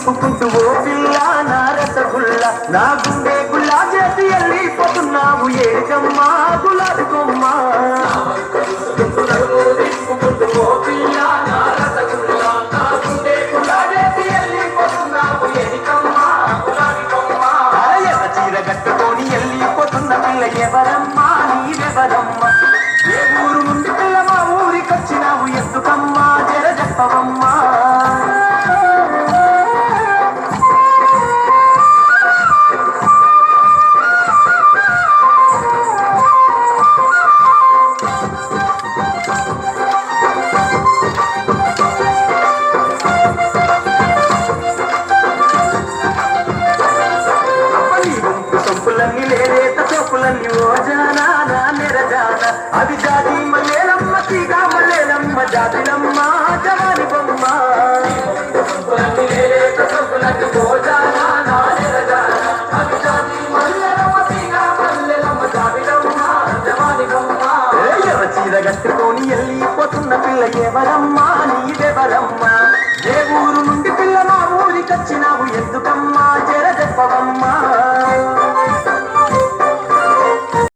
తిప్పుకుంటూ ఓ పిల్ల నా రసగుల్ల నా గుండె గుల్లా చేసి వెళ్ళిపోతున్నావు ఏడికమ్మా గులాబీ కొమ్మ తిప్పుకుంటూ ఓ పిల్ల నా రసగుల్ల నా గుండె గుల్లా చేసి వెళ్ళిపోతున్నావు ఏడికమ్మా గులాబీ కొమ్మ ఎర్ర చీర కట్టుకొని వెళ్ళిపోతున్న పిల్ల ఎవరమ్మా నీవెవరమ్మా ఏ ఊరు నుండి పిల్ల మా ఊరికొచ్చినావు ఎందుకమ్మా జర చెప్పవమ్మా సొంపులన్నీ లేలేత సోపులన్నీ ఓ జానా నా నెరజాన అవి జాతి మల్లేలమ్మ తీగా మల్లేలమ్మ జాతిలమ్మ జవాని బొమ్మ సొంపులన్నీ లేలేత సోపులన్నీ ఓ జానా నా నెరజాన అవి జాతి మల్లేలమ్మ తీగా మల్లేలమ్మ జాతిలమ్మ జవాని బొమ్మ ఎర్ర చీర కట్టుకొని వెళ్ళిపోతున్న పిల్ల ఎవరమ్మా